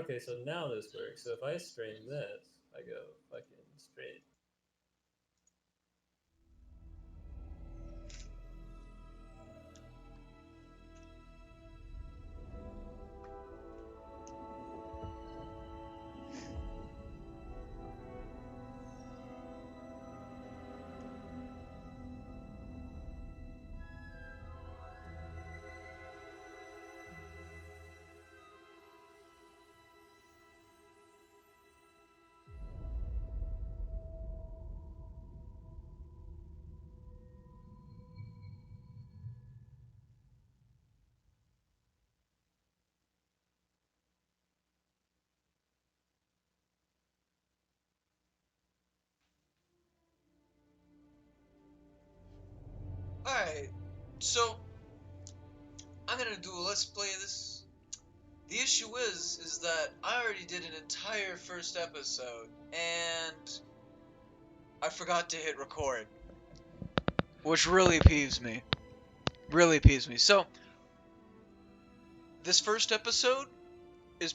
Okay, so now this works. So if I strain this, I go fucking straight. Alright, so I'm gonna do a let's play of this. The issue is that I already did an entire first episode, and I forgot to hit record. Which really peeves me. Really peeves me. So, this first episode is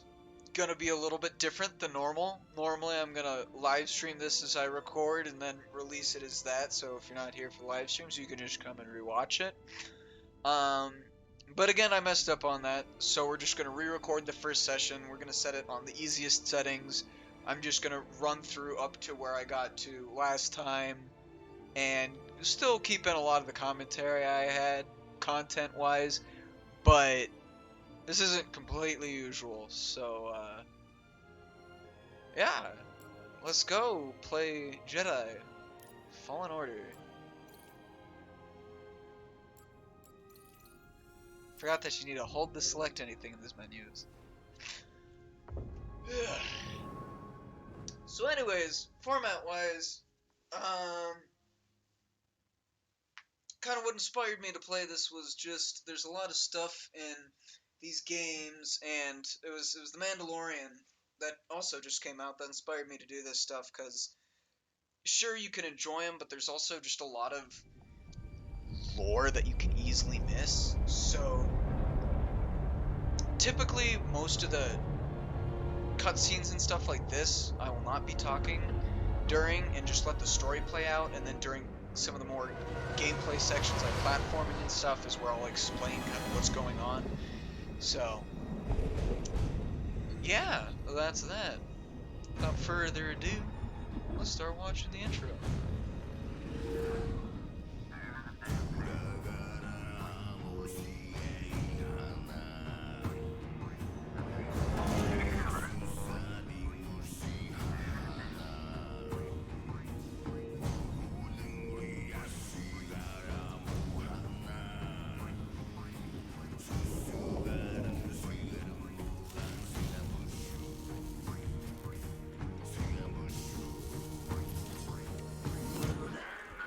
gonna be a little bit different than normal. Normally, I'm gonna live stream this as I record and then release it as that. So if you're not here for live streams, you can just come and rewatch it. But again, I messed up on that, so we're just gonna re-record the first session. We're gonna set it on the easiest settings. I'm just gonna run through up to where I got to last time, and still keep in a lot of the commentary I had, content-wise, but this isn't completely usual, so, yeah. Let's go play Jedi Fallen Order. Forgot that you need to hold to select anything in this menus. So anyways, format-wise, kind of what inspired me to play this was just there's a lot of stuff in these games, and it was The Mandalorian that also just came out that inspired me to do this stuff, because sure you can enjoy them, but there's also just a lot of lore that you can easily miss. So typically most of the cutscenes and stuff like this I will not be talking during, and just let the story play out, and then during some of the more gameplay sections like platforming and stuff is where I'll explain kind of what's going on. So yeah, that's that. Without further ado, let's start watching the intro.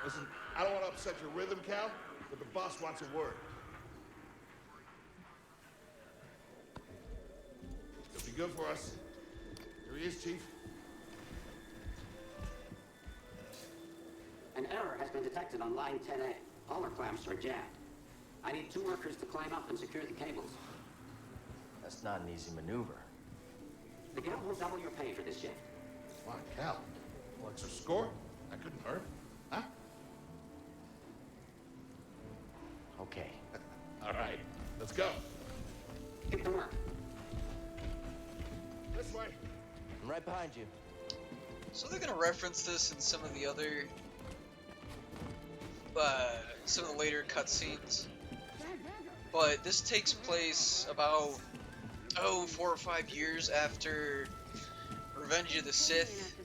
Listen, I don't want to upset your rhythm, Cal, but the boss wants a word. It'll be good for us. Here he is, Chief. An error has been detected on line 10A. All our clamps are jammed. I need 2 workers to climb up and secure the cables. That's not an easy maneuver. The guild will double your pay for this shift. Come on, Cal. What's your score? That couldn't hurt. Huh? Okay. All right, let's go. Get to work. This way. I'm right behind you. So they're gonna reference this in some of the other, some of the later cutscenes. But this takes place about, 4 or 5 years after Revenge of the Sith,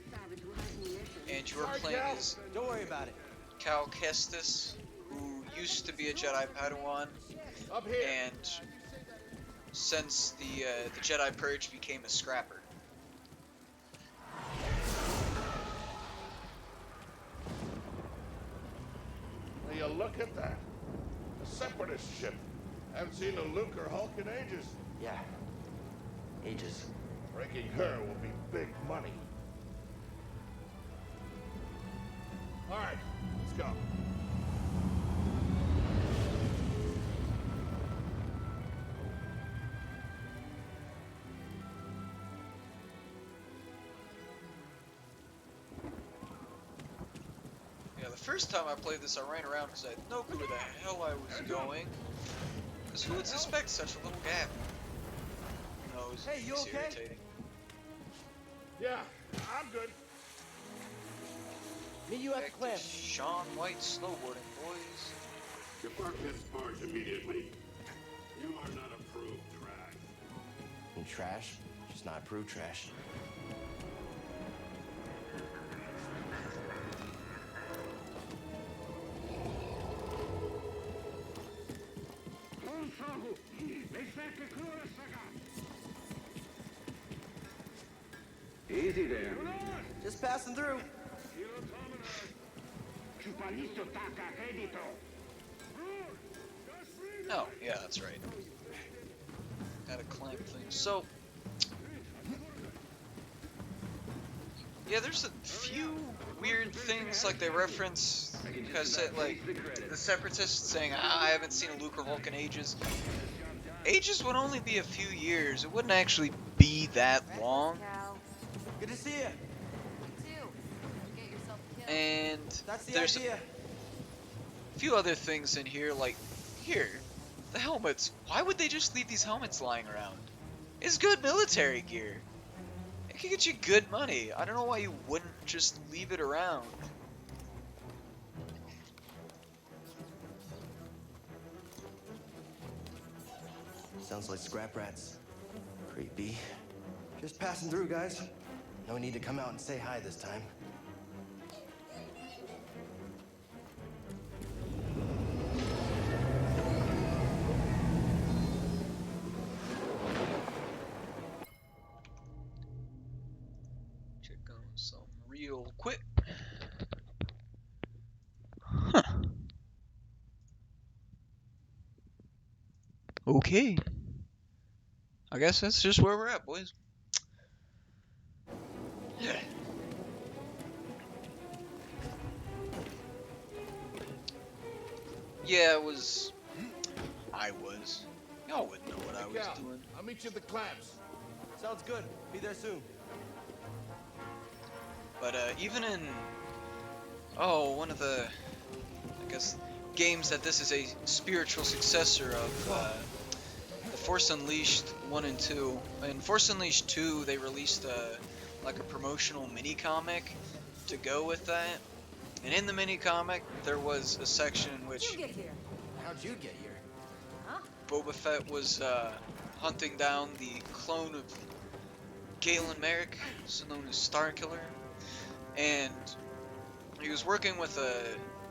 and you are playing as Don't worry about it. Cal Kestis, who used to be a Jedi Padawan, Up here. and since the Jedi Purge became a scrapper. Will you look at that? A separatist ship. Haven't seen a Luke or Hulk in ages. Yeah. Ages. Breaking her will be big money. All right, let's go. the first time I played this, I ran around because I had no clue where the hell I was going. Because who would suspect such a little gap? Who knows? Hey, you It's okay? irritating. Yeah, I'm good. Meet you at the Back to clamps. Sean White snowboarding, boys. Depart this barge immediately. You are not approved trash. And trash? Just not approved trash. Easy there. Just passing through. Oh, yeah, that's right. Got a clamp thing. So, yeah, there's a few weird things, like they reference, you guys said, like, the Separatists saying, I haven't seen a Lucre Hulk in ages. Ages would only be a few years. It wouldn't actually be that long. Good to see you. And That's the there's idea. a few other things in here, like, here, the helmets. Why would they just leave these helmets lying around? It's good military gear. It can get you good money. I don't know why you wouldn't just leave it around. Sounds like scrap rats. Creepy. Just passing through, guys. No need to come out and say hi this time. Check on some real quick. Huh. Okay. I guess that's just where we're at, boys. Yeah, I was. Y'all wouldn't know what I was Cal, doing. I'll meet you at the clamps. Sounds good. Be there soon. But even in one of the, I guess, games that this is a spiritual successor of, the Force Unleashed 1 and 2. In Force Unleashed 2, they released like a promotional mini comic to go with that. And in the mini comic, there was a section in which How'd you get here? How'd you get here? Huh? Boba Fett was hunting down the clone of Galen Merrick, also known as Starkiller, and he was working with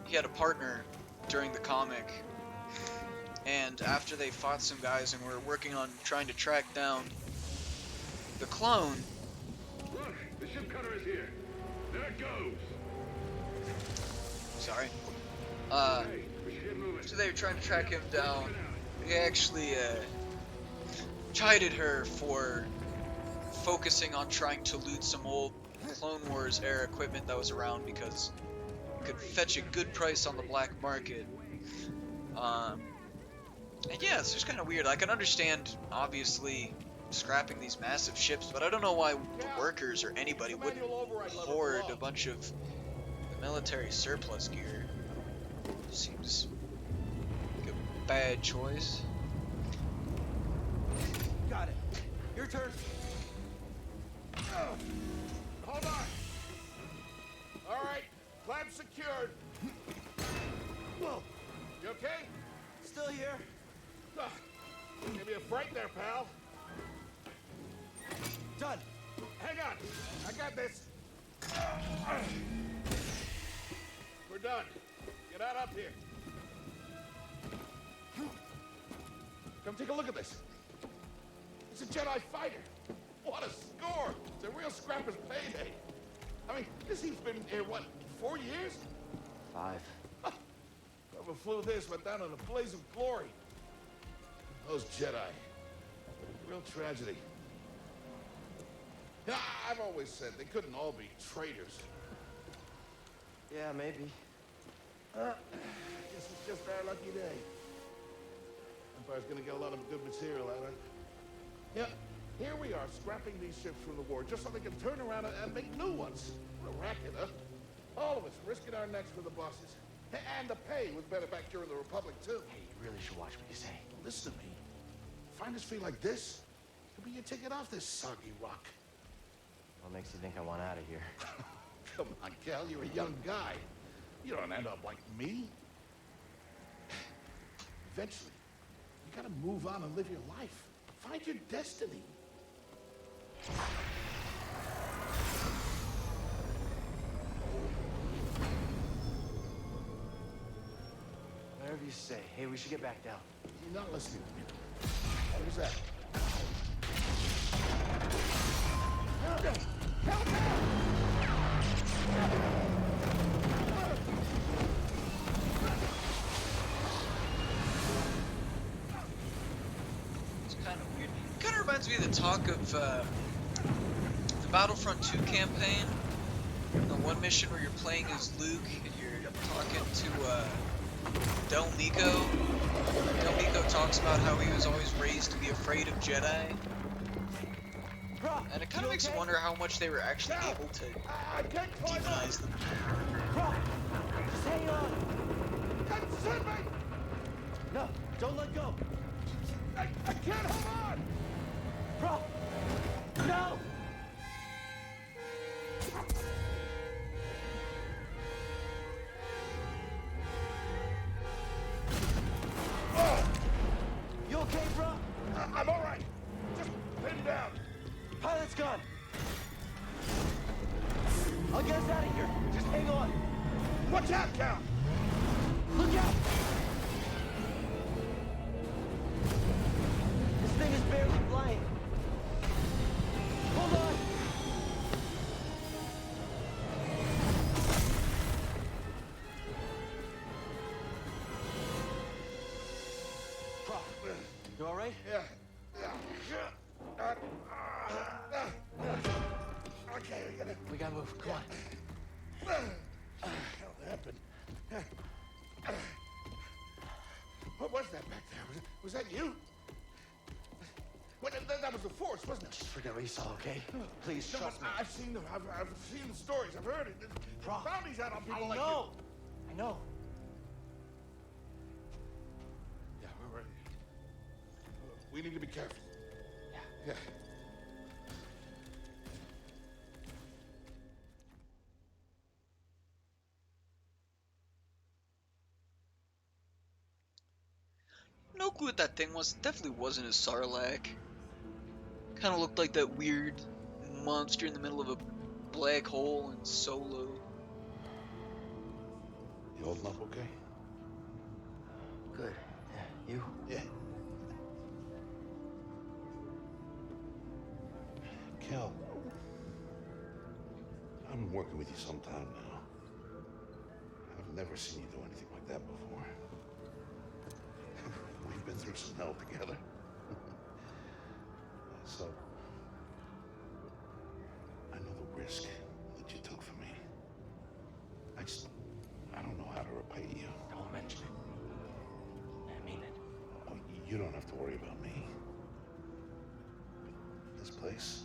he had a partner during the comic, and after they fought some guys and were working on trying to track down the clone. Look, the ship cutter is here. There it goes. Sorry. Hey, we should get moving. So they were trying to track him down. He actually chided her for focusing on trying to loot some old Clone Wars era equipment that was around because it could fetch a good price on the black market. And yeah, it's just kind of weird. I can understand, obviously, scrapping these massive ships, but I don't know why the workers or anybody would hoard a bunch of the military surplus gear. Seems like a bad choice. Got it. Your turn. Hold on. All right, clamp secured. Whoa. You okay? Still here. Give me a fright there, pal. Done. Hang on. I got this. We're done. Get out up here. Come take a look at this. It's a Jedi fighter. What a score. It's a real scrapper's payday. I mean, this thing's been here, what, 4 years? 5. Whoever flew this went down in a blaze of glory. Those Jedi. Real tragedy. Yeah, I've always said they couldn't all be traitors. Yeah, maybe. Guess it's just our lucky day. Empire's gonna get a lot of good material out of it. Yeah, here we are, scrapping these ships from the war just so they can turn around and make new ones. What a racket, huh? All of us risking our necks for the bosses. And the pay was better back during the Republic, too. Hey, you really should watch what you say. Listen to me. Find us feel like this, it'll be your ticket off this soggy rock. What makes you think I want out of here? Come on, Cal, you're a young guy. You don't end up like me. Eventually, you gotta move on and live your life. Find your destiny. Whatever you say. Hey, we should get back down. You're not listening to me. What is that? Help It's kind of weird. It kind of reminds me of the talk of the Battlefront 2 campaign. The one mission where you're playing as Luke and you're talking to Del Nico. Del Nico talks about how he was always raised to be afraid of Jedi. And it kind of makes you wonder how much they were actually able to demonize them. Just hang on. Send me! No, don't let go. I can't hold on! Bro, no! You okay, bro? I'm all right. Just pin down. Pilot's gone. I'll get us out of here. Just hang on. Watch out, Cal! Look out! This thing is barely flying. Hold on! Bro, you all right? Yeah. Okay, We gotta move. Come on. What happened? What was that back there? Was that you? Well, that was the Force, wasn't it? Just forget what you saw, okay? Please No, trust me. I've seen the stories. I've heard it. There's Bro, bounties out on people I like know. I know. you. Yeah, we're ready. We need to be careful. Yeah. Yeah. No clue what that thing was. It definitely wasn't a Sarlacc. Kind of looked like that weird monster in the middle of a black hole in Solo. You holding up okay? Good. Yeah. You? Yeah. Cal, I've been working with you some time now. I've never seen you do anything like that before. We've been through some hell together. So, I know the risk that you took for me. I don't know how to repay you. Don't mention it. I mean it. Oh, you don't have to worry about me. This place,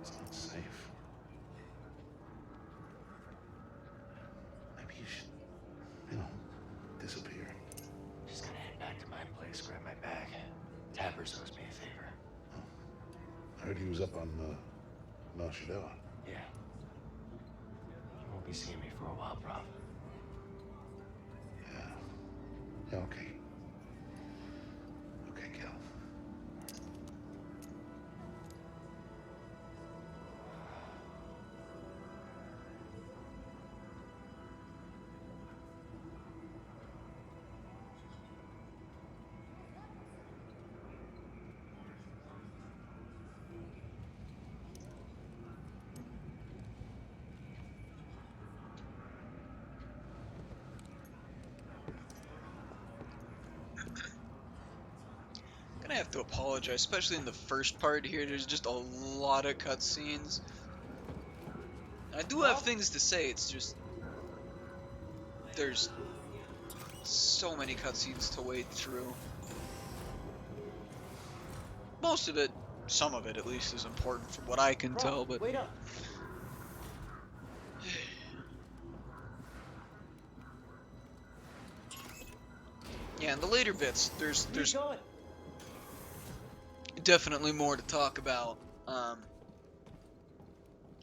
it's not safe. Maybe you should, disappear. Just gonna head back to my place, grab my bag. Tappers owes me a favor. I heard he was up on, Mount Shadow. Yeah. You won't be seeing me for a while, Prof. Yeah, okay. Okay, Cal. Gonna have to apologize, especially in the first part here. There's just a lot of cutscenes. I do have things to say. It's just there's so many cutscenes to wade through. Most of it, some of it at least, is important from what I can tell. But Wait up. Yeah, in the later bits, there's going? definitely more to talk about.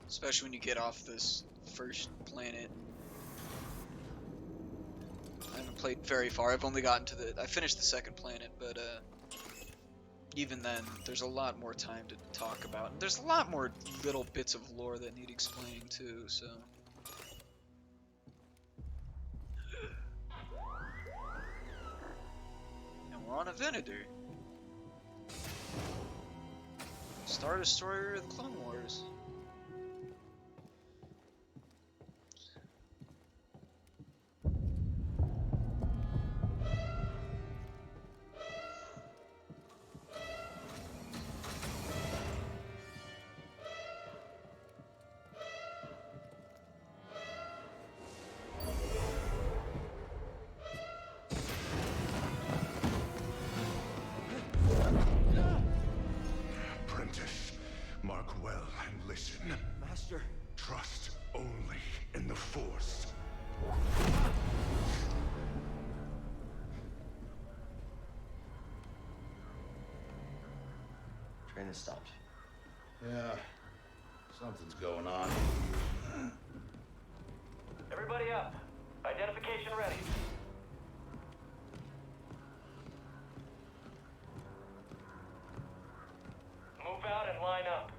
Especially when you get off this first planet. I haven't played very far. I've only gotten to I finished the second planet, but even then, there's a lot more time to talk about. And there's a lot more little bits of lore that need explaining too, so. And we're on a Venator. Star Destroyer of the Clone Wars. Apprentice, mark well and listen. Master. Trust only in the Force. Train has stopped. Yeah, something's going on. Everybody up. Identification ready. Move out and line up.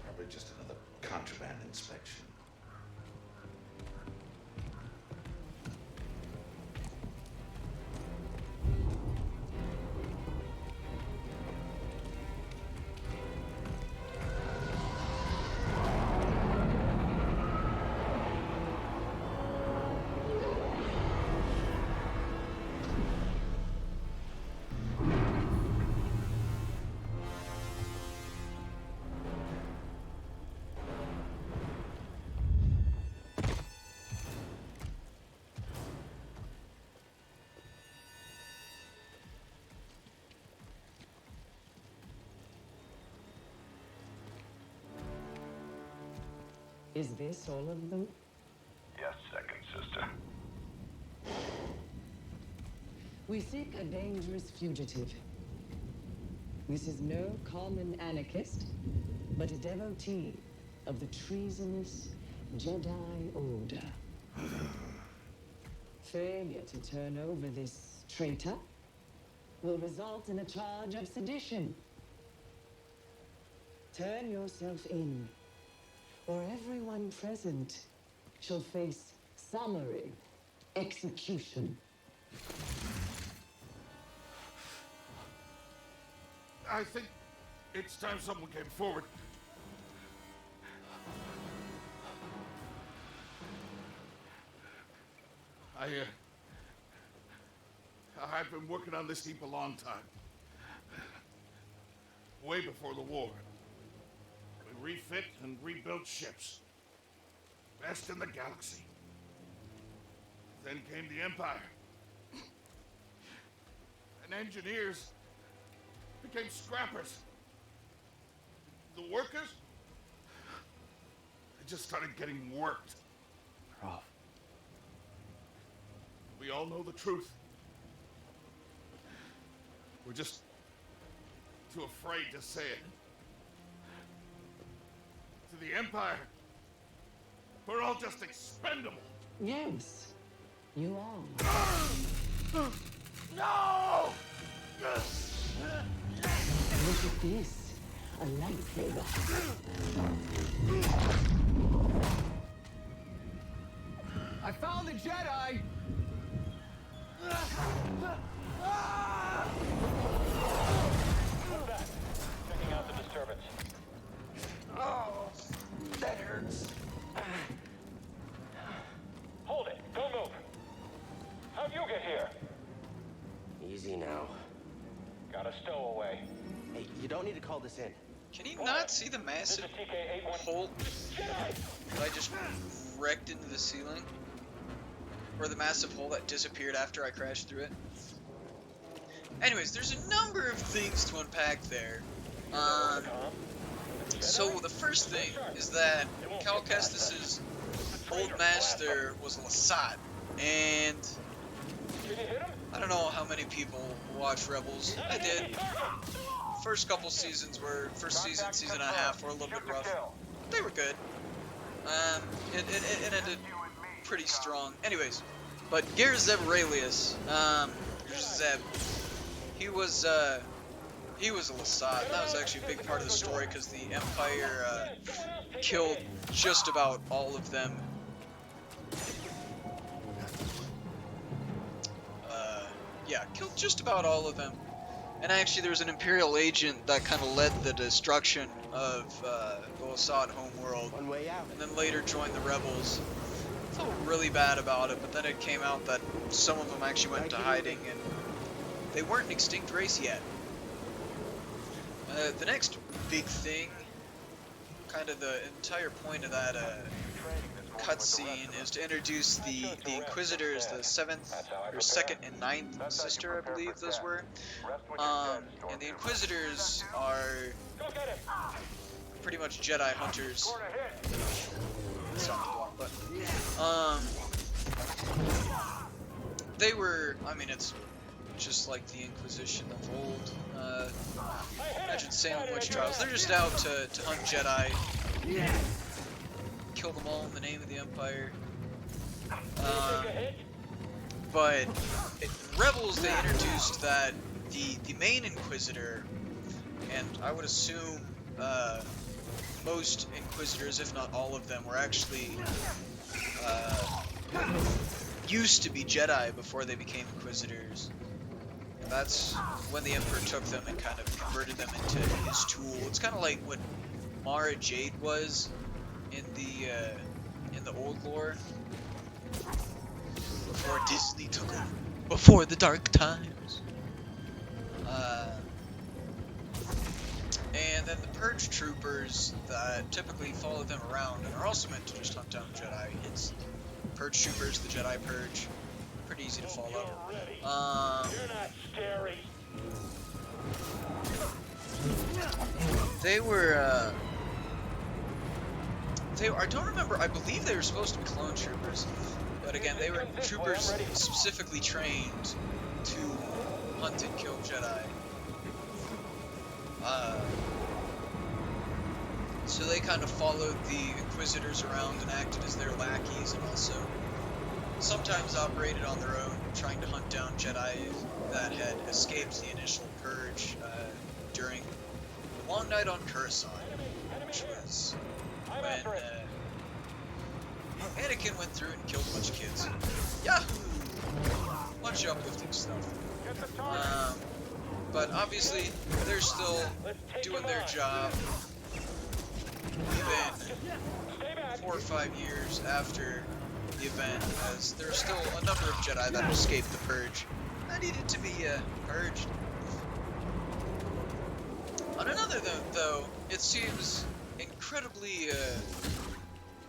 Probably just another contraband inspection. Is this all of them? Yes, second sister. We seek a dangerous fugitive. This is no common anarchist, but a devotee of the treasonous Jedi Order. Failure to turn over this traitor will result in a charge of sedition. Turn yourself in, or everyone present shall face summary execution. I think it's time someone came forward. I've been working on this heap a long time. Way before the war. We refit and rebuilt ships. Best in the galaxy. Then came the Empire. And engineers became scrappers. The workers, they just started getting worked. Prof. We all know the truth. We're just too afraid to say it. To the Empire, we're all just expendable. Yes, you are. No! Look at this, a lightsaber. I found the Jedi! Move back. Checking out the disturbance. Oh, that hurts. Hold it. Don't move. How'd you get here? Easy now. Got a stowaway. Hey, you don't need to call this in. Can you not see the This massive is TK-81. hole that I just wrecked into the ceiling? Or the massive hole that disappeared after I crashed through it? Anyways, there's a number of things to unpack there. So the first thing is that Cal Kestis's old master was Lasat, and Did you hit him? I don't know how many people watch Rebels. I did. First couple seasons were, first season, season and a half were a little bit rough. They were good. It ended pretty strong. Anyways, but Ger Zeb Aurelius, Zeb, he was a Lasat. That was actually a big part of the story because the Empire killed just about all of them. Yeah, killed just about all of them. And actually, there was an Imperial agent that kind of led the destruction of the Lasat homeworld, One way out. and then later joined the rebels. I felt really bad about it, but then it came out that some of them actually went into hiding, and they weren't an extinct race yet. The next big thing, kind of the entire point of that cutscene, is to introduce the Inquisitors, the 7th, or 2nd and 9th sister, I believe those were. And the Inquisitors are pretty much Jedi hunters. It's not the block, but they were, I mean, it's just like the Inquisition of old. Imagine Salem Witch Trials. They're just out to hunt Jedi, kill them all in the name of the Empire. But in Rebels, they introduced that the main Inquisitor, and I would assume most Inquisitors, if not all of them, were actually used to be Jedi before they became Inquisitors. And that's when the Emperor took them and kind of converted them into his tool. It's kind of like what Mara Jade was in the old lore, before Disney took over, before the dark times. And then the Purge troopers that typically follow them around and are also meant to just hunt down Jedi. It's Purge troopers, the Jedi Purge. Pretty easy to follow. They were, I don't remember, I believe they were supposed to be clone troopers. But again, they were troopers specifically trained to hunt and kill Jedi. So they kind of followed the Inquisitors around and acted as their lackeys, and also sometimes operated on their own, trying to hunt down Jedi that had escaped the initial purge during the Long Night on Coruscant, which was when Anakin went through and killed a bunch of kids. Yahoo! Bunch of uplifting stuff. But obviously, they're still doing their job, even 4 or 5 years after the event, as there are still a number of Jedi that escaped the purge that needed to be purged. On another note, though, it seems incredibly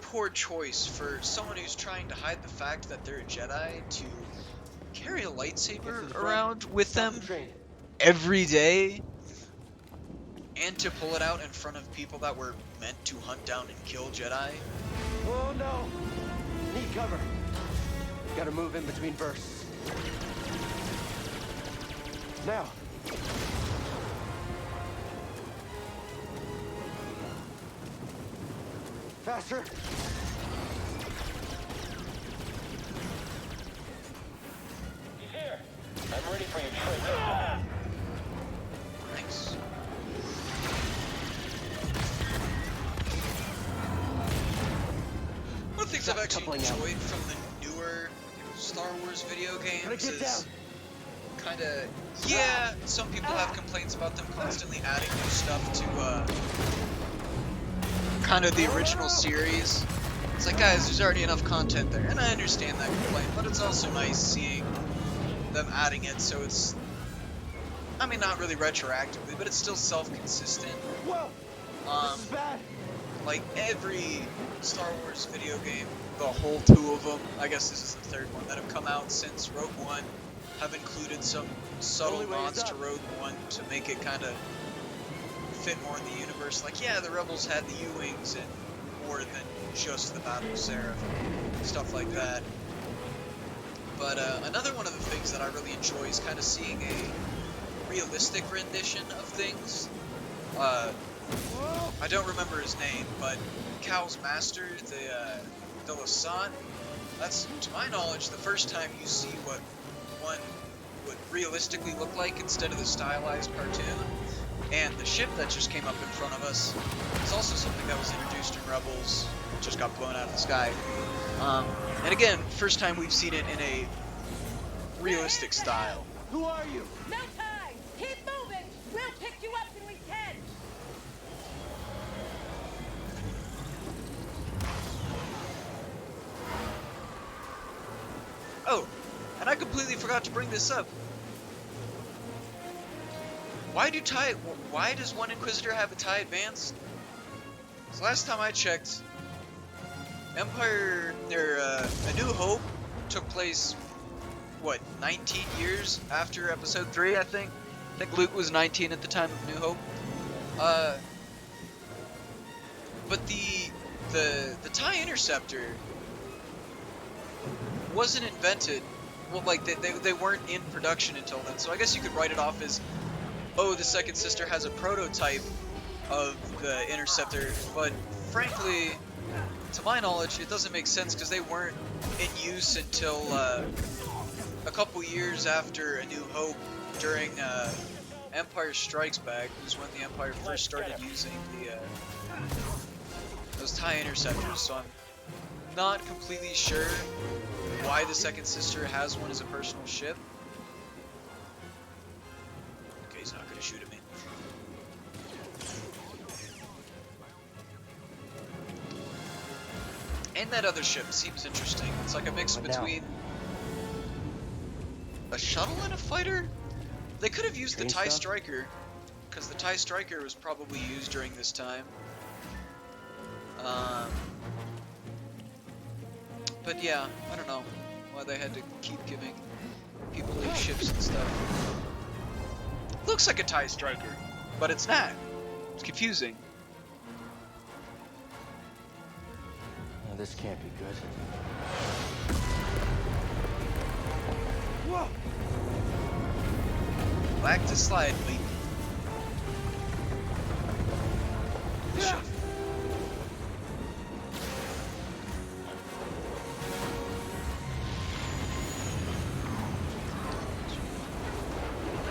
poor choice for someone who's trying to hide the fact that they're a Jedi to carry a lightsaber around with them every day, and to pull it out in front of people that were meant to hunt down and kill Jedi. Oh no! Need cover. Gotta move in between bursts. Now. Faster. He's here. I'm ready for you, Traitor. Nice. One of the things I've actually enjoyed from the newer Star Wars video games is kind of, yeah, some people have complaints about them constantly adding new stuff to kind of the original series. It's like, guys, there's already enough content there, and I understand that complaint, but it's also nice seeing them adding it, so it's, I mean, not really retroactively, but it's still self-consistent. Whoa! This is bad. Like every Star Wars video game, the whole 2 of them, I guess this is the 3rd one, that have come out since Rogue One, have included some subtle nods to Rogue One to make it kind of fit more in the universe. Like, yeah, the Rebels had the U-Wings and more than just the Battle of Seraph, stuff like that. But another one of the things that I really enjoy is kind of seeing a realistic rendition of things. I don't remember his name, but Cal's master, the Lasat, that's, to my knowledge, the first time you see what one would realistically look like instead of the stylized cartoon. And the ship that just came up in front of us is also something that was introduced in Rebels, just got blown out of the sky. And again, first time we've seen it in a realistic style. Who are you? No time! Keep moving! We'll pick you up when we can! Oh, and I completely forgot to bring this up. Why does one Inquisitor have a TIE Advanced? So last time I checked, Empire, A New Hope took place, what, 19 years after Episode 3, I think? I think Luke was 19 at the time of New Hope. But the TIE Interceptor wasn't invented, well, like, they weren't in production until then, so I guess you could write it off as, oh, the Second Sister has a prototype of the Interceptor, but frankly, to my knowledge, it doesn't make sense because they weren't in use until a couple years after A New Hope during Empire Strikes Back, was when the Empire first started using those TIE Interceptors, so I'm not completely sure why the Second Sister has one as a personal ship. Okay, he's not going to shoot at me. And that other ship seems interesting. It's like a mix between a shuttle and a fighter? They could have used the TIE Striker, because the TIE Striker was probably used during this time. But yeah, I don't know why they had to keep giving people these ships and stuff. Looks like a TIE Striker, but it's not. It's confusing. Oh, this can't be good. Whoa! Back to slide, baby. Yeah.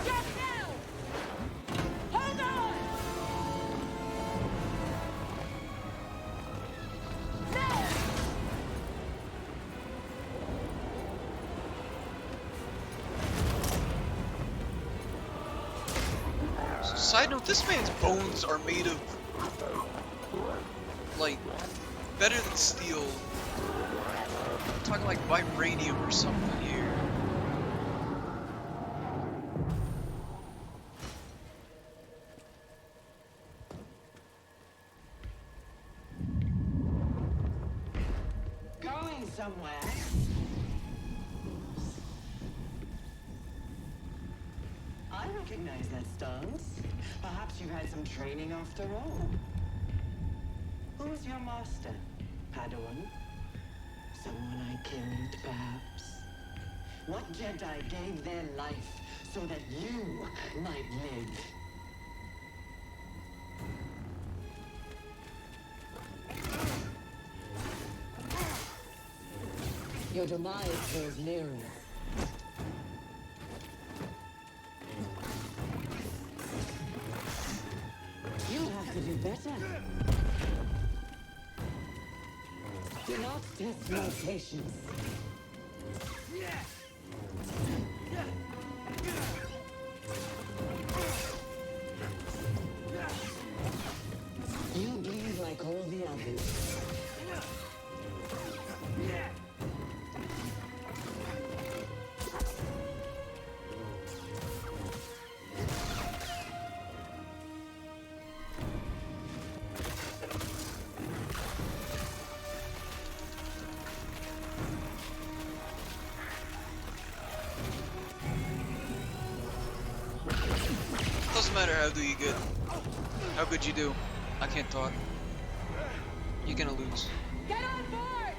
Drop now! Hold on! No! Side note, this man's bones are made of, like, better than steel. I'm talking like vibranium or something here. Going somewhere? I recognize that stance. Perhaps you've had some training after all. Who's your master, Padawan? Someone I killed, perhaps? What Jedi gave their life so that you might live? Your demise grows nearer. You have to do better. Do not test my patience. You bleed like all the others. Doesn't matter how good you do. I can't talk. You're gonna lose. Get on board!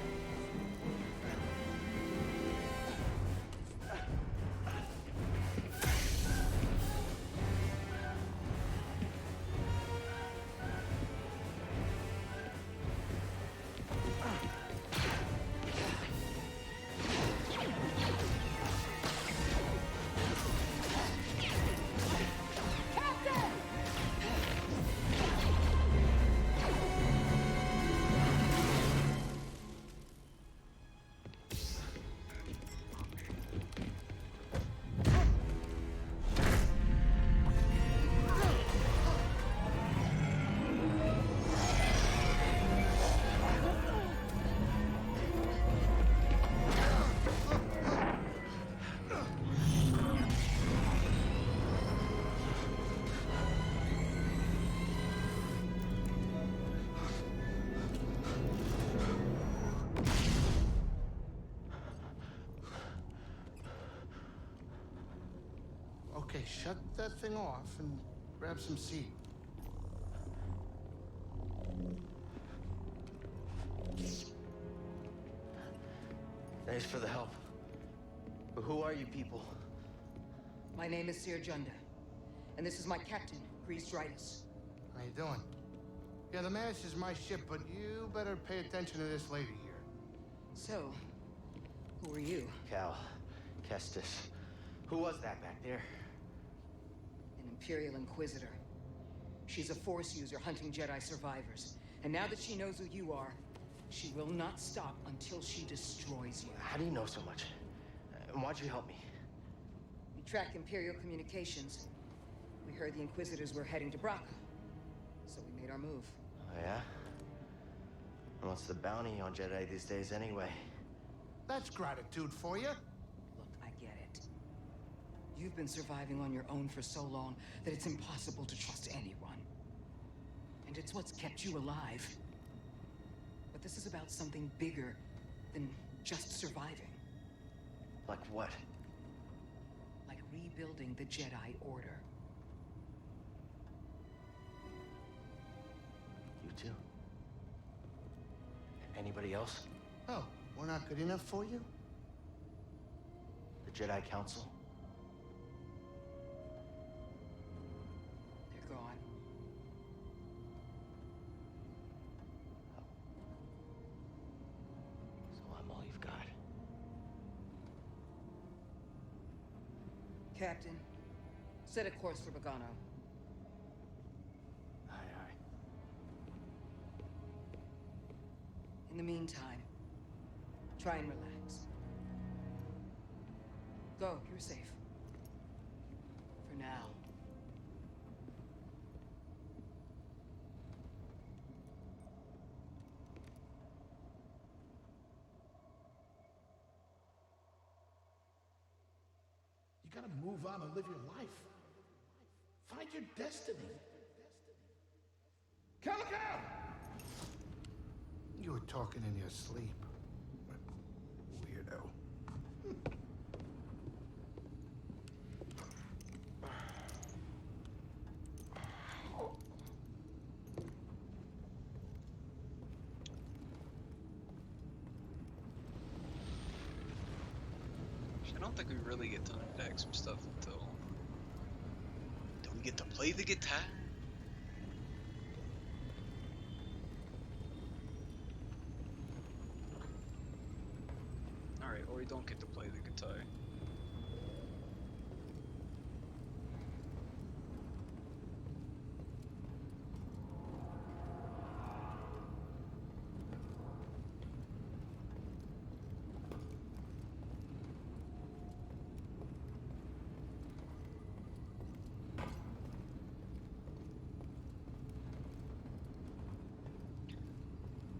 Okay, shut that thing off and grab some seed. Thanks for the help. But who are you people? My name is Seer Junda, and this is my captain, Grease Dritus. How you doing? Yeah, the Mash is my ship, but you better pay attention to this lady here. So, who are you? Cal. Kestis. Who was that back there? An Imperial Inquisitor. She's a Force user hunting Jedi survivors. And now that she knows who you are, she will not stop until she destroys you. How do you know so much? And why'd you help me? We track Imperial communications. We heard the Inquisitors were heading to Braca, so we made our move. Oh, yeah? And what's the bounty on Jedi these days anyway? That's gratitude for you. Look, I get it. You've been surviving on your own for so long that it's impossible to trust anyone. And it's what's kept you alive. But this is about something bigger than just surviving. Like what? Like rebuilding the Jedi Order. You too? Anybody else? Oh, we're not good enough for you? The Jedi Council? They're gone. So I'm all you've got. Captain, set a course for Bogano. Aye, aye. In the meantime, try and relax. Go, you're safe. For now. You gotta move on and live your life. Find your destiny. Calico! You were talking in your sleep. Weirdo. I don't think we really get to unpack some stuff until... Do we get to play the guitar? Alright, or we don't get to play the guitar.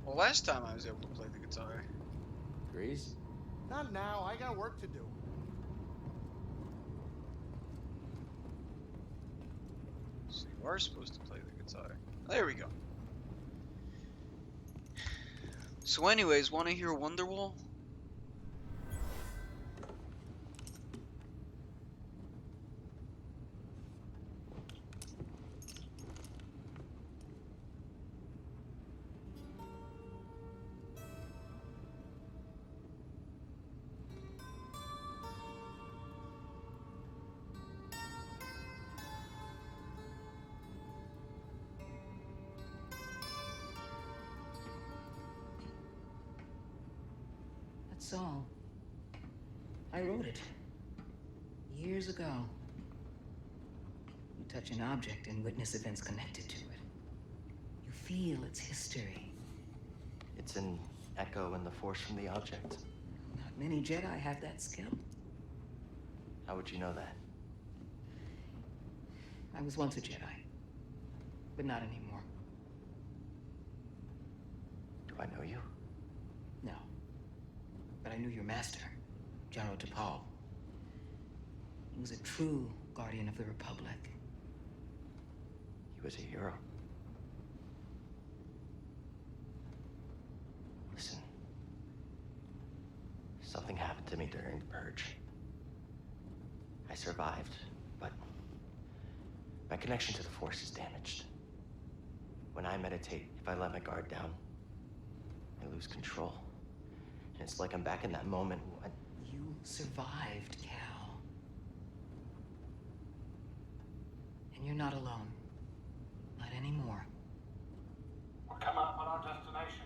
Well, last time I was able to play the guitar. Grease? Not now. I got work to do. So you are supposed to play the guitar. There we go. So anyways, want to hear Wonderwall? That's all. I wrote it. Years ago. You touch an object and witness events connected to it. You feel its history. It's an echo in the force from the object. Not many Jedi have that skill. How would you know that? I was once a Jedi, but not anymore. Do I know you? No. But I knew your master, General T'Pol. He was a true guardian of the Republic. He was a hero. Listen. Something happened to me during the Purge. I survived, but My connection to the Force is damaged. When I meditate, if I let my guard down, I lose control. And it's like I'm back in that moment when... You survived, Cal. And you're not alone. Not anymore. We're coming up on our destination.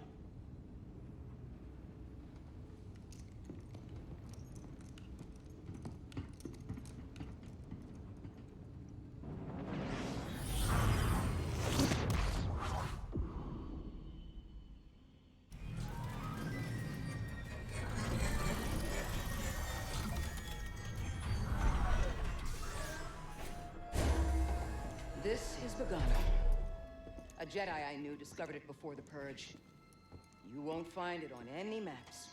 This is Bogano. A Jedi I knew discovered it before the Purge. You won't find it on any maps.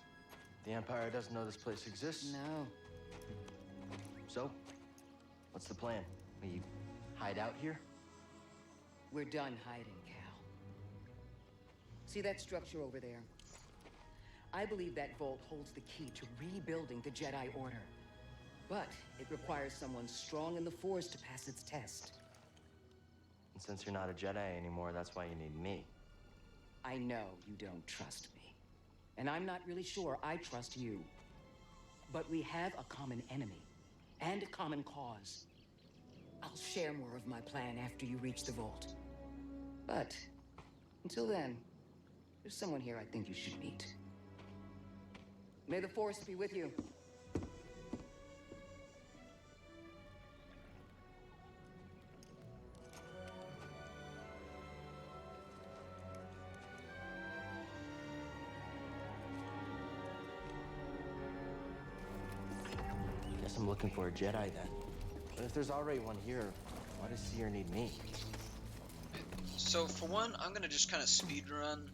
The Empire doesn't know this place exists. No. So, what's the plan? We hide out here? We're done hiding, Cal. See that structure over there? I believe that vault holds the key to rebuilding the Jedi Order. But it requires someone strong in the Force to pass its test. And since you're not a Jedi anymore, that's why you need me. I know you don't trust me. And I'm not really sure I trust you. But we have a common enemy. And a common cause. I'll share more of my plan after you reach the vault. But, until then, there's someone here I think you should meet. May the Force be with you. Guess I'm looking for a Jedi then. But if there's already one here, why does Seer need me? So for one, I'm gonna just kind of speed run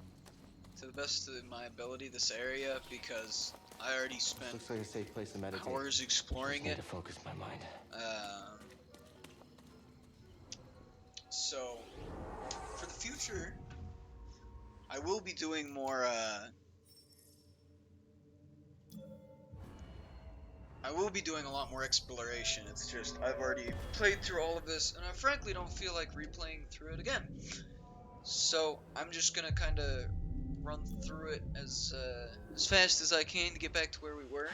to the best of my ability this area because I already spent Looks like a safe place to meditate. hours exploring Just need it. to focus my mind. So for the future, I will be doing more. I will be doing a lot more exploration. It's just I've already played through all of this, and I frankly don't feel like replaying through it again. So I'm just gonna kind of run through it as fast as I can to get back to where we were.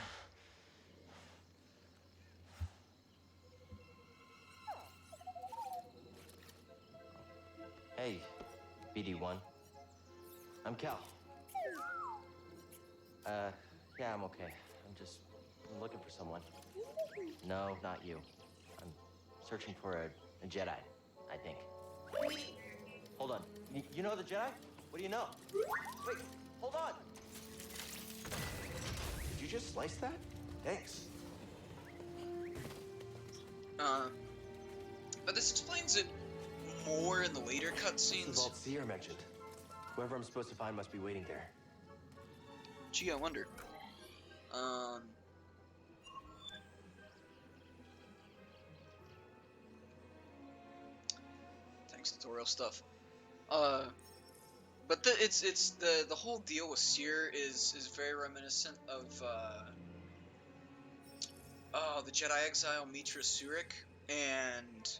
Hey, BD1. I'm Cal. Yeah, I'm okay. I'm looking for someone. No, not you. I'm searching for a Jedi, I think. Hold on. You know the Jedi? What do you know? Wait, hold on! Did you just slice that? Thanks. But this explains it more in the later This is cutscenes. Vault Seer mentioned. Whoever I'm supposed to find must be waiting there. Gee, I wonder. Thanks, tutorial stuff. But it's the whole deal with Seer is very reminiscent of the Jedi exile Mitra Surik and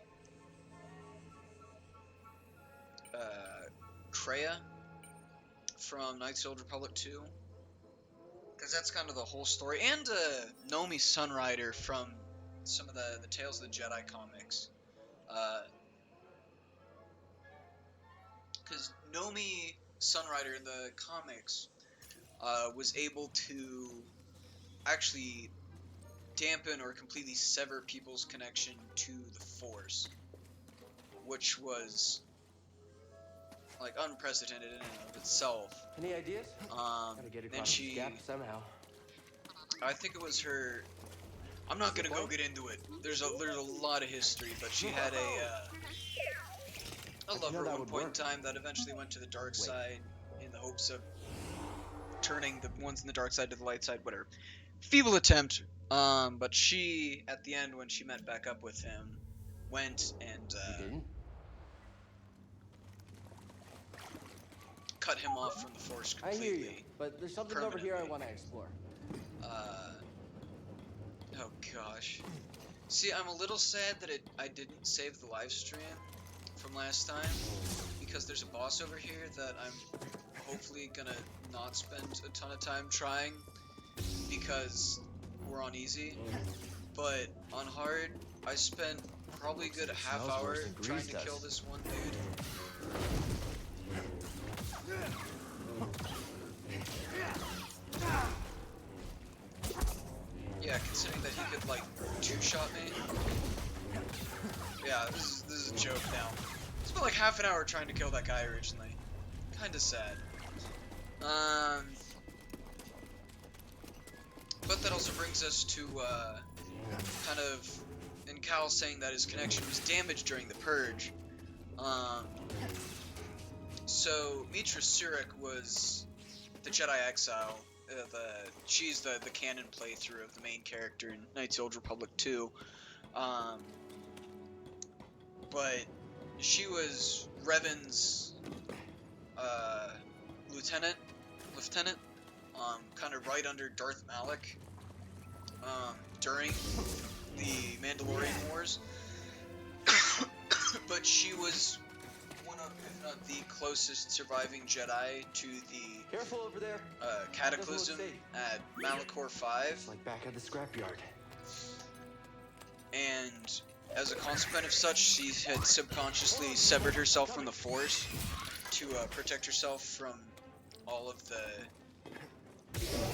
Kreia from Knights of the Old Republic 2. Because that's kind of the whole story. And Nomi Sunrider from some of the Tales of the Jedi comics. Because Nomi Sunrider in the comics was able to actually dampen or completely sever people's connection to the Force. Which was like unprecedented in and of itself. Any ideas? Gotta get And across this gap somehow. I think it was her. I'm not gonna go get into it. There's a lot of history, but she had a lover at one point in time that eventually went to the dark side in the hopes of turning the ones in the dark side to the light side. Whatever. Feeble attempt. But she, at the end, when she met back up with him, went and You didn't? cut him off from the Force I completely. hear you, but there's something over here I want to explore. Oh gosh. See, I'm a little sad that I didn't save the live stream from last time, because there's a boss over here that I'm hopefully gonna not spend a ton of time trying, because we're on easy. But on hard, I spent probably a good half Smells hour worse than trying grease to does. kill this one dude. Yeah, considering that he could like two-shot me. Yeah, this is a joke now. I spent like half an hour trying to kill that guy originally. Kinda sad. But that also brings us to kind of, and Cal saying that his connection was damaged during the purge. So Mitra Surik was the Jedi Exile. She's the canon playthrough of the main character in Knights of the Old Republic 2. But she was Revan's lieutenant, kind of right under Darth Malak during the Mandalorian Wars. But she was one of, if not the closest surviving Jedi to the Careful over there. Cataclysm at Malachor 5. It's like back at the scrapyard. And as a consequence of such, she had subconsciously severed herself from the Force to protect herself from all of the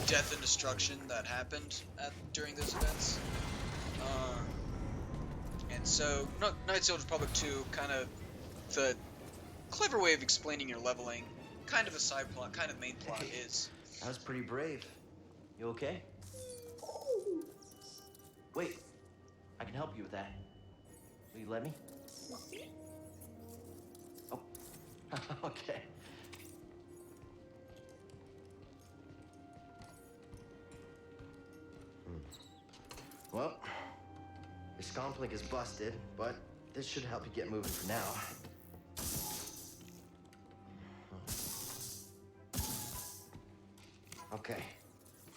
death and destruction that happened during those events. And so, Knights of the Old Republic 2, kind of the clever way of explaining your leveling, kind of a side plot, kind of main plot is... That was pretty brave. You okay? Wait, I can help you with that. Will you let me? Oh, okay. Well, your scomplink is busted, but this should help you get moving for now. Okay,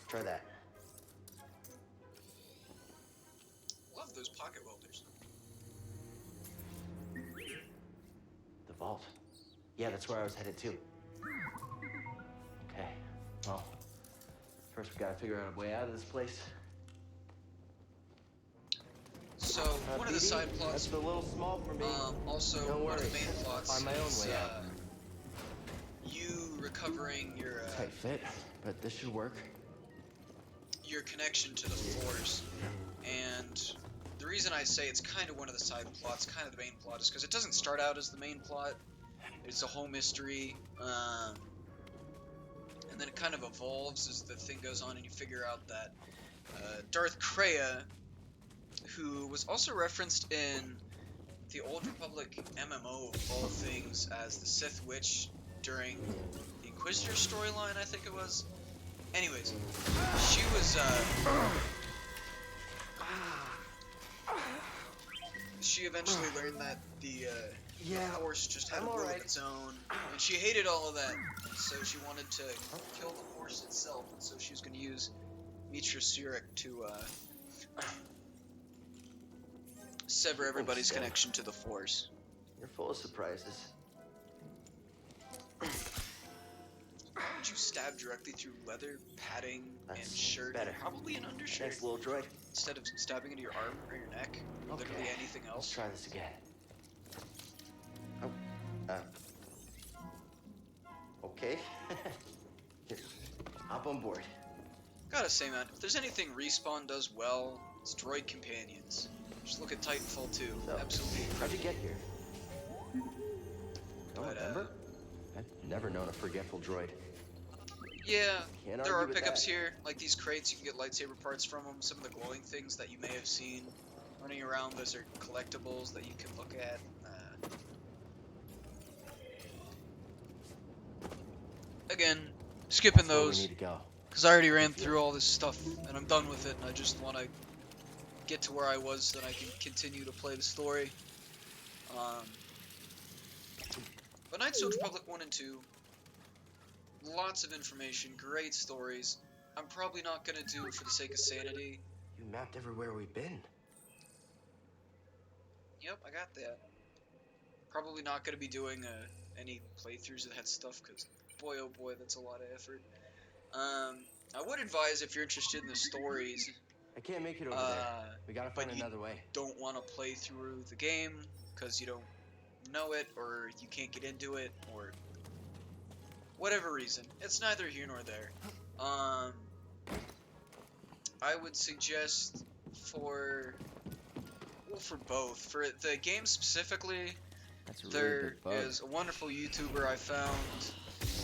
try that. Love those pocket welders. The vault. Yeah, that's where I was headed to. Okay, well, first we gotta figure out a way out of this place. So, one of the BD, side plots, that's a little small for me. also Don't one of worry, the main plots I'll find my own is way out. you recovering your Tight fit, but this should work. your connection to the Force. And the reason I say it's kind of one of the side plots, kind of the main plot, is because it doesn't start out as the main plot. It's a whole mystery, and then it kind of evolves as the thing goes on, and you figure out that Darth Kreia, who was also referenced in the Old Republic MMO of all things as the Sith Witch during the Inquisitor storyline, I think it was. Anyways, she was she eventually learned that the Force just had a will of its own, and she hated all of that, so she wanted to kill the Force itself, and so she was going to use Mitra Surik to sever everybody's connection to the Force. You're full of surprises. Would you stab directly through leather, padding, and That's shirt, better. and probably an undershirt, Thanks, little droid. instead of stabbing into your arm or your neck, or literally anything Let's else? try this again. Oh, okay. Here, hop on board. Gotta say, man, if there's anything Respawn does well, it's droid companions. Just look at Titanfall 2. So, Absolutely how'd you incredible. get here? Don't But, remember? I've never known a forgetful droid. Yeah, Can't there argue are with pickups that. here, like these crates. You can get lightsaber parts from them. Some of the glowing things that you may have seen running around, those are collectibles that you can look at. Again, skipping That's where we those, need to go. because I already ran through all this stuff, and I'm done with it, and I just want to get to where I was so that I can continue to play the story. But Knights of the Old Republic 1 and 2, lots of information, great stories. I'm probably not going to do it for the sake of sanity. You mapped everywhere we've been. Yep, I got that. Probably not going to be doing any playthroughs of that stuff, because boy oh boy, that's a lot of effort. I would advise, if you're interested in the stories, I can't make it over there. We gotta find but you another way. don't want to play through the game because you don't know it, or you can't get into it, or whatever reason. It's neither here nor there. I would suggest for both. For the game specifically, That's a really there big bug. is a wonderful YouTuber I found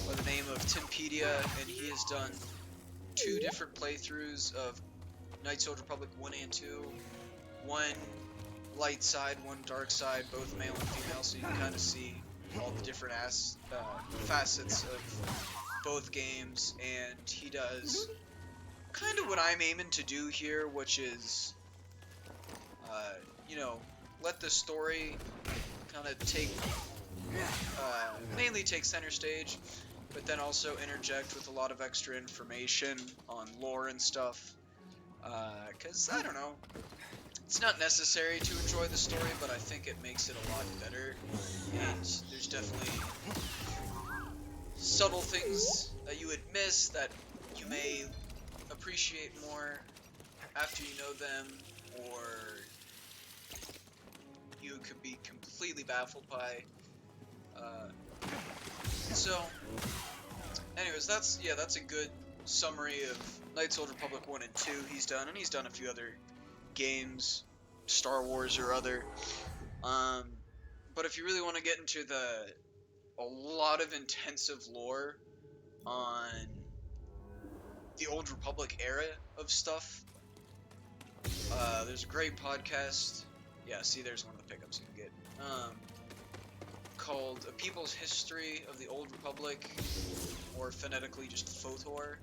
by the name of Timpedia, and he has done 2 different playthroughs of Knights of the Republic 1 and 2. One light side, one dark side, both male and female, so you can kind of see all the different facets of both games, and he does kind of what I'm aiming to do here, which is, you know, let the story kind of mainly take center stage, but then also interject with a lot of extra information on lore and stuff, because, I don't know, it's not necessary to enjoy the story, but I think it makes it a lot better, and there's definitely subtle things that you would miss that you may appreciate more after you know them, or you could be completely baffled by. So, anyways, that's a good summary of Knights of the Republic 1 and 2 he's done, and he's done a few other games, Star Wars or other. But if you really want to get into a lot of intensive lore on the Old Republic era of stuff, there's a great podcast. Yeah, see, there's one of the pickups you can get. Called A People's History of the Old Republic, or phonetically just FOTOR.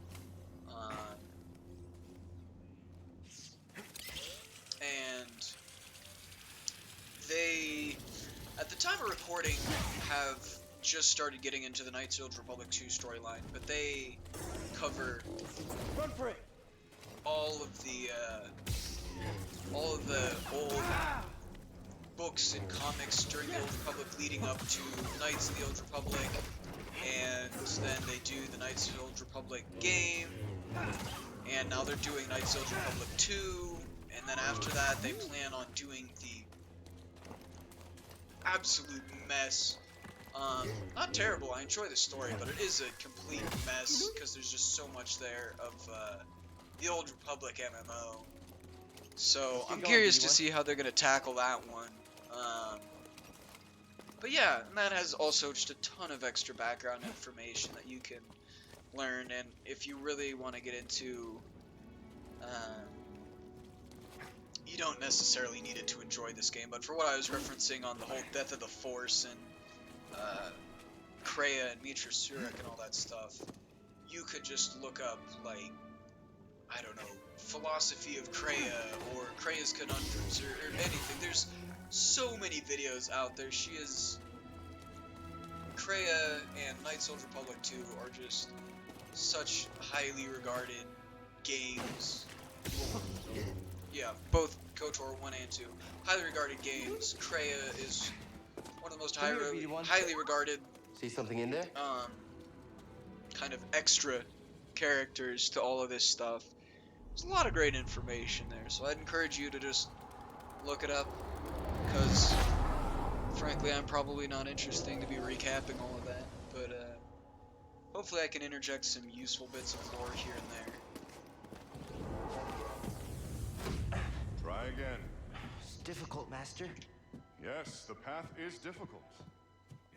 And they, at the time of recording, have just started getting into the Knights of the Old Republic 2 storyline, but they cover Run for it! all of the old books and comics during the Old Republic leading up to Knights of the Old Republic, and then they do the Knights of the Old Republic game, and now they're doing Knights of the Old Republic 2, and then after that they plan on doing the absolute mess. Not terrible, I enjoy the story, but it is a complete mess, because there's just so much there of the Old Republic MMO. So I'm curious to see how they're going to tackle that one. But yeah, and that has also just a ton of extra background information that you can learn, and if you really want to get into, you don't necessarily need it to enjoy this game, but for what I was referencing on the whole Death of the Force and Kreia and Mitra Surik and all that stuff, you could just look up, like, I don't know, philosophy of Kreia, or Kreia's conundrums, or anything. There's so many videos out there. Kreia and Knights of the Republic 2 are just such highly regarded games. Well, yeah, both KOTOR 1 and 2. Highly regarded games. Kreia is one of the most highly regarded, See something in there? kind of extra characters to all of this stuff. There's a lot of great information there, so I'd encourage you to just look it up, because frankly I'm probably not interesting to be recapping all of that, but hopefully I can interject some useful bits of lore here and there. Try again. It's difficult, Master. Yes, the path is difficult.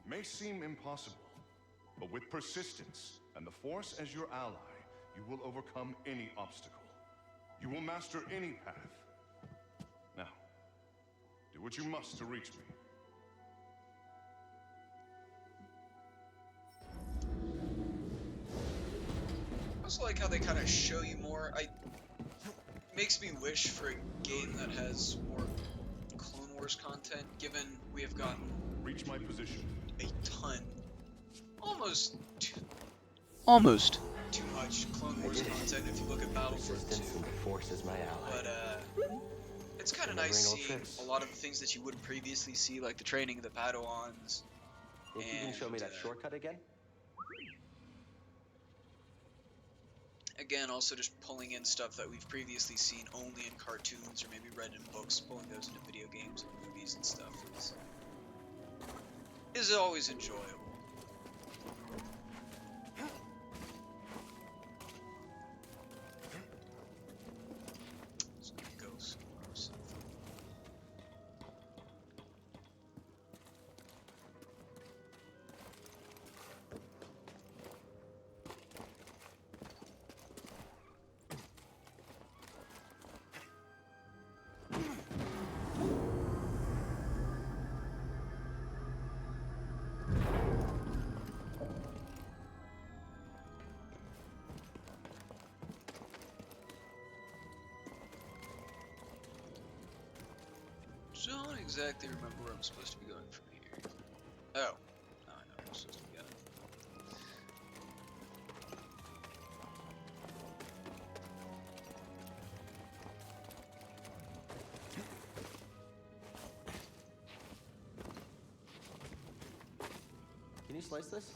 It may seem impossible, but with persistence and the Force as your ally, you will overcome any obstacle. You will master any path. Now, do what you must to reach me. I also like how they kind of show you more. Makes me wish for a game that has more Clone Wars content, given we have gotten Reach my position. a ton, almost too much Clone Wars content if you look at Battlefront 2. Persistence and the Force is my ally. But It's kind of Remembering nice old seeing tricks. a lot of the things that you wouldn't previously see, like the training of the Padawans. Think you can show me that shortcut again? Again, also just pulling in stuff that we've previously seen only in cartoons or maybe read in books, pulling those into video games and movies and stuff is always enjoyable. Just gonna go somewhere or something. Don't exactly remember where I'm supposed to be going from here. Oh. Now I know where I'm supposed to be going. Can you slice this?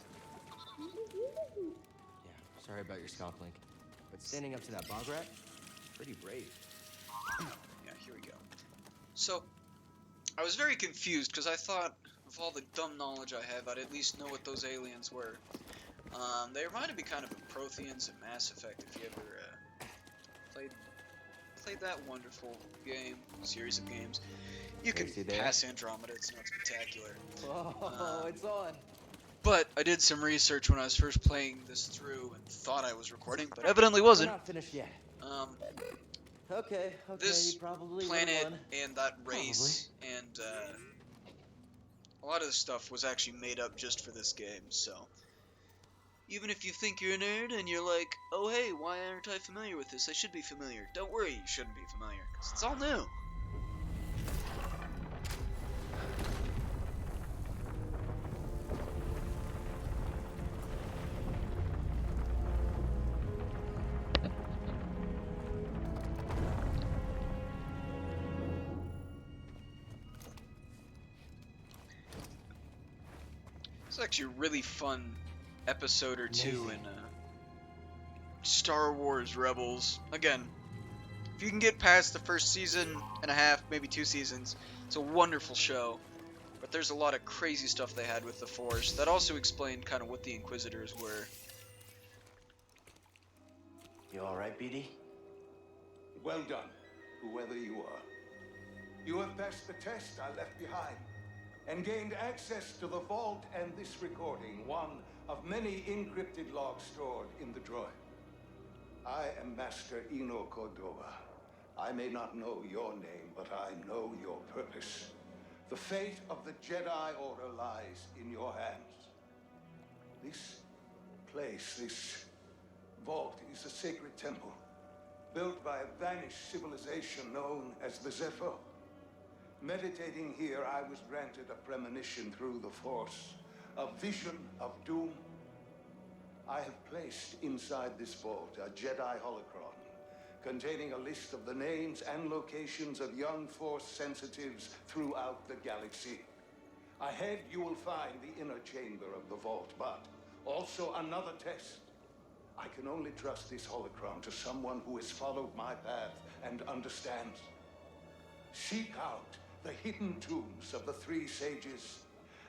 Yeah, sorry about your scalp link. But standing up to that bog rat, pretty brave. Yeah, here we go. So, I was very confused because I thought, of all the dumb knowledge I have, I'd at least know what those aliens were. They reminded me kind of Protheans in Mass Effect, if you ever played that wonderful series of games. You can pass Andromeda, it's not spectacular. Oh, it's on. But I did some research when I was first playing this through and thought I was recording, but evidently wasn't. We're not finished yet. Okay, this probably planet and that race and a lot of the stuff was actually made up just for this game, so even if you think you're a nerd and you're like, oh hey, why aren't I familiar with this? I should be familiar. Don't worry, you shouldn't be familiar, because it's all new. It's actually a really fun episode or two in Star Wars Rebels. Again, if you can get past the first season and a half, maybe 2 seasons, it's a wonderful show. But there's a lot of crazy stuff they had with the Force that also explained kind of what the Inquisitors were. You alright, BD? Well done, whoever you are. You have passed the test I left behind, and gained access to the vault and this recording, one of many encrypted logs stored in the droid. I am Master Eno Cordova. I may not know your name, but I know your purpose. The fate of the Jedi Order lies in your hands. This place, this vault, is a sacred temple, built by a vanished civilization known as the Zepho. Meditating here, I was granted a premonition through the Force, a vision of doom. I have placed inside this vault a Jedi holocron, containing a list of the names and locations of young Force sensitives throughout the galaxy. Ahead, you will find the inner chamber of the vault, but also another test. I can only trust this holocron to someone who has followed my path and understands. Seek out the hidden tombs of the 3 sages,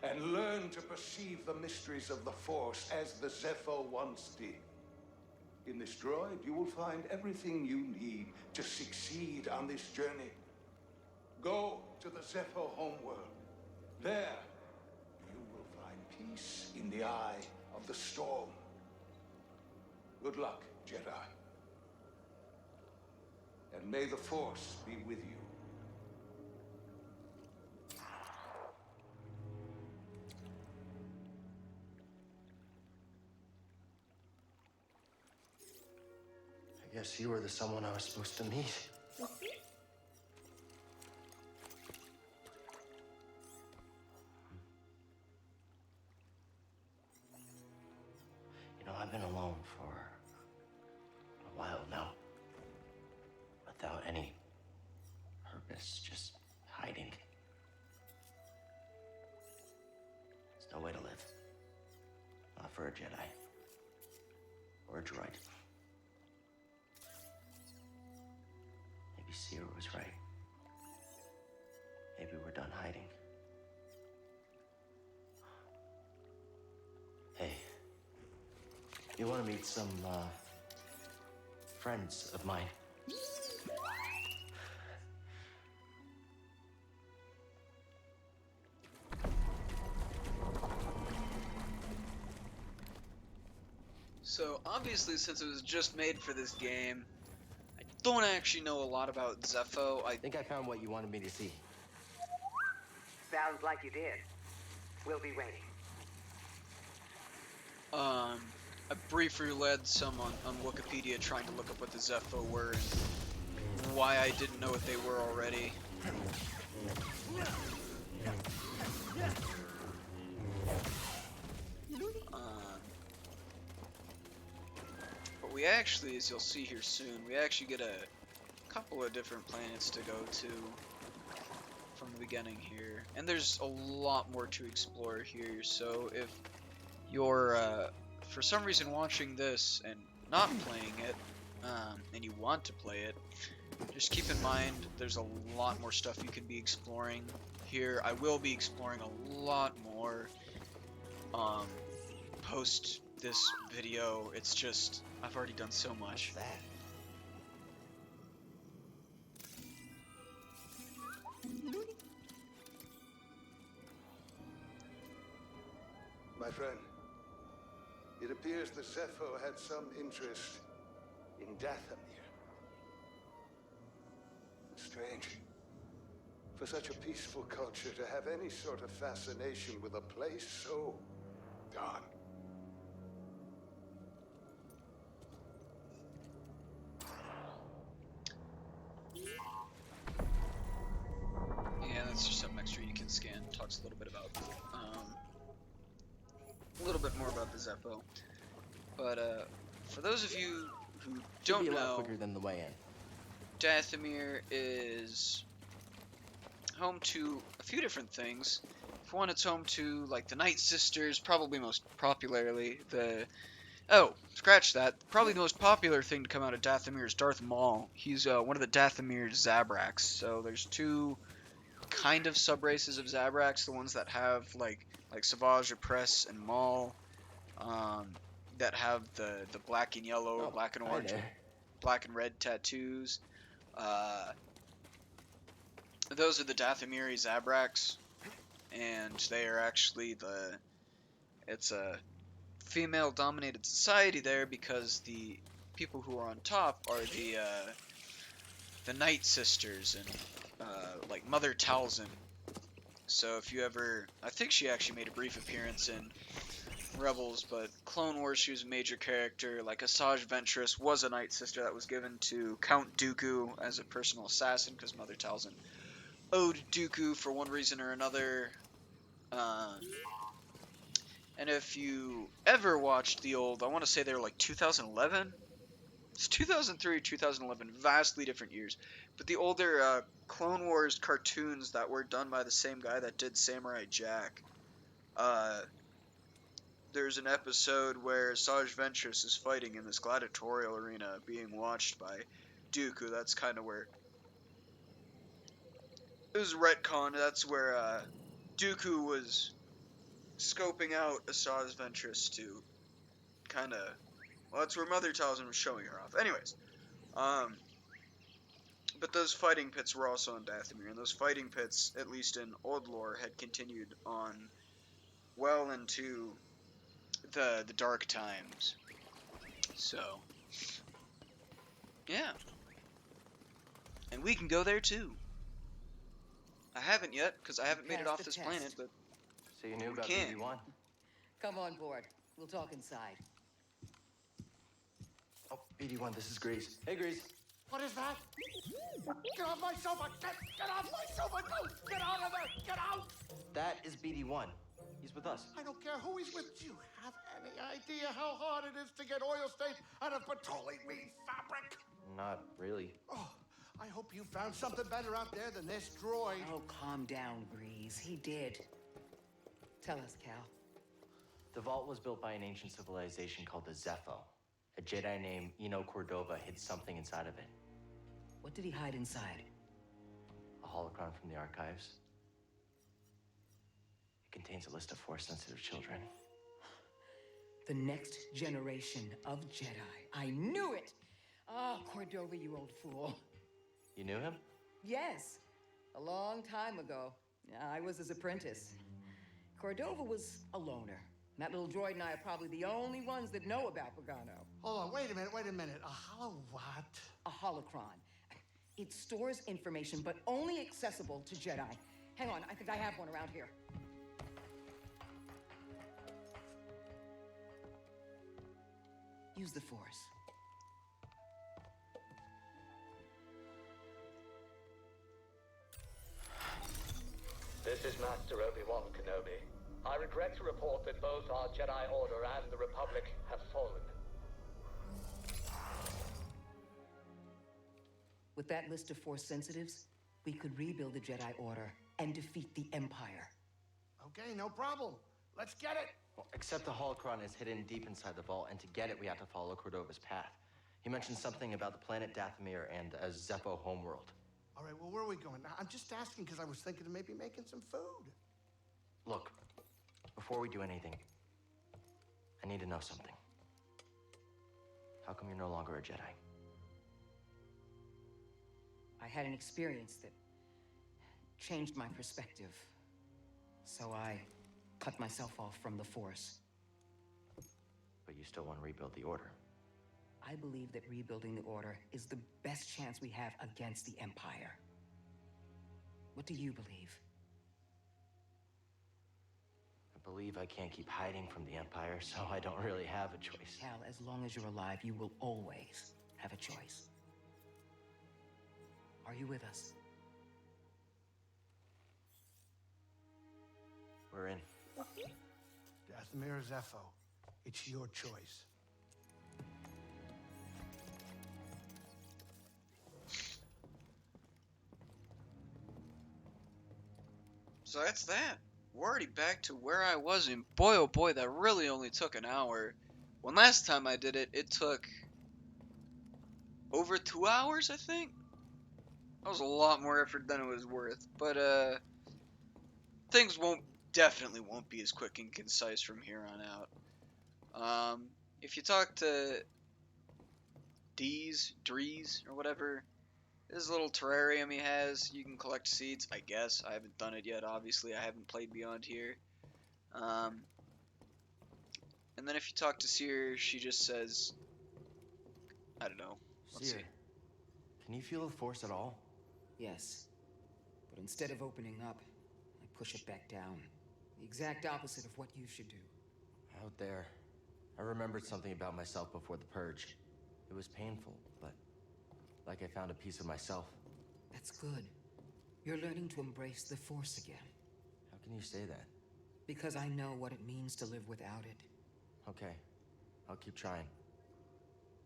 and learn to perceive the mysteries of the Force as the Zepho once did. In this droid, you will find everything you need to succeed on this journey. Go to the Zepho homeworld. There, you will find peace in the eye of the storm. Good luck, Jedi. And may the Force be with you. I guess you were the someone I was supposed to meet. You know, I've been alone for a while now, without any purpose for a Jedi. Or a droid. Maybe Sierra was right. Maybe we're done hiding. Hey, you want to meet some, friends of mine? So, obviously, since it was just made for this game, I don't actually know a lot about Zepho. I think I found what you wanted me to see. Sounds like you did. We'll be waiting. I briefly read some on Wikipedia trying to look up what the Zepho were and why I didn't know what they were already. But we actually, as you'll see here soon, we actually get a couple of different planets to go to from the beginning here. And there's a lot more to explore here, so if you're for some reason watching this and not playing it, and you want to play it, just keep in mind there's a lot more stuff you can be exploring here. I will be exploring a lot more post this video. It's just, I've already done so much. What's that? My friend, it appears the Zepho had some interest in Dathomir. Strange. For such a peaceful culture to have any sort of fascination with a place so dark. Yeah, that's just something extra you can scan. Talks a little bit about a little bit more about the Zepho. But for those of you who don't Be a lot know, quicker than the way in. Dathomir is home to a few different things. For one, it's home to like the Night Sisters, probably most popularly the scratch that. Probably the most popular thing to come out of Dathomir is Darth Maul. He's one of the Dathomir Zabraks. So there's two kind of sub-races of Zabraks, the ones that have like Savage, Oppress, and Maul, that have the black and yellow, black and orange, black and red tattoos. Those are the Dathomiri Zabraks, and they are actually it's a female-dominated society there because the people who are on top are the Night Sisters and like Mother Talzin. So if you ever, I think she actually made a brief appearance in Rebels, but Clone Wars she was a major character. Like Asajj Ventress was a Night Sister that was given to Count Dooku as a personal assassin because Mother Talzin owed Dooku for one reason or another. And if you ever watched the old, I want to say they were like 2011. It's 2003 or 2011, vastly different years. But the older Clone Wars cartoons that were done by the same guy that did Samurai Jack. There's an episode where Asajj Ventress is fighting in this gladiatorial arena being watched by Dooku. That's kind of where it was retcon. That's where Dooku was scoping out Asajj Ventress to kind of, well, that's where Mother Talzin was showing her off. Anyways, but those fighting pits were also in Dathomir, and those fighting pits, at least in old lore, had continued on well into the dark times. So, yeah. And we can go there too. I haven't yet, because I haven't made it off this planet, but So you knew we about can. BD-1? Come on board. We'll talk inside. Oh, BD-1, this is Grease. Hey, Grease. What is that? Get off my sofa! Get off my sofa! No! Get out of there! Get out! That is BD-1. He's with us. I don't care who he's with. Do you have any idea how hard it is to get oil stains out of petroleum fabric? Not really. Oh, I hope you found something better out there than this droid. Oh, calm down, Grease. He did. Tell us, Cal. The vault was built by an ancient civilization called the Zepho. A Jedi named Eno Cordova hid something inside of it. What did he hide inside? A holocron from the archives. It contains a list of Force-sensitive children. The next generation of Jedi. I knew it! Ah, Cordova, you old fool. You knew him? Yes, a long time ago. I was his apprentice. Cordova was a loner. That little droid and I are probably the only ones that know about Pagano. Hold on, wait a minute. A hollow what? A holocron. It stores information, but only accessible to Jedi. Hang on, I think I have one around here. Use the Force. This is Master Obi-Wan Kenobi. I regret to report that both our Jedi Order and the Republic have fallen. With that list of Force sensitives, we could rebuild the Jedi Order and defeat the Empire. Okay, no problem. Let's get it. Well, except the holocron is hidden deep inside the vault, and to get it, we have to follow Cordova's path. He mentioned something about the planet Dathomir and a Zepho homeworld. All right, well, where are we going? I'm just asking because I was thinking of maybe making some food. Look, before we do anything, I need to know something. How come you're no longer a Jedi? I had an experience that changed my perspective. So I cut myself off from the Force. But you still want to rebuild the Order. I believe that rebuilding the Order is the best chance we have against the Empire. What do you believe? I believe I can't keep hiding from the Empire, so I don't really have a choice. Hal, as long as you're alive, you will always have a choice. Are you with us? We're in. Dathomir or Zepho, it's your choice. So that's that. We're already back to where I was, and boy oh boy, that really only took an hour. When last time I did it, it took over 2 hours, I think? That was a lot more effort than it was worth. But, things definitely won't be as quick and concise from here on out. If you talk to Drees, or whatever, this little terrarium he has, you can collect seeds, I guess. I haven't done it yet, obviously. I haven't played beyond here. And then if you talk to Seer, she just says, I don't know. Let's Seer, see. can you feel the Force at all? Yes. But instead of opening up, I push it back down. The exact opposite of what you should do. Out there, I remembered something about myself before the Purge. It was painful, but like I found a piece of myself. That's good. You're learning to embrace the Force again. How can you say that? Because I know what it means to live without it. Okay, I'll keep trying.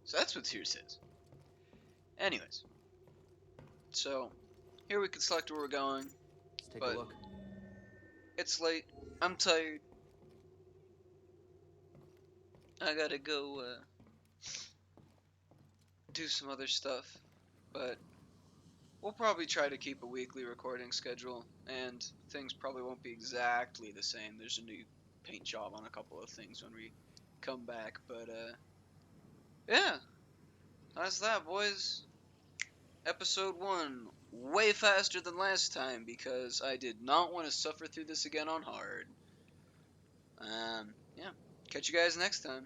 So that's what Seer says. Anyways. So, here we can select where we're going. Let's take but a look. It's late. I'm tired. I gotta go, do some other stuff. But we'll probably try to keep a weekly recording schedule, and things probably won't be exactly the same. There's a new paint job on a couple of things when we come back, but yeah, that's that, boys. Episode 1, way faster than last time because I did not want to suffer through this again on hard. Yeah, catch you guys next time.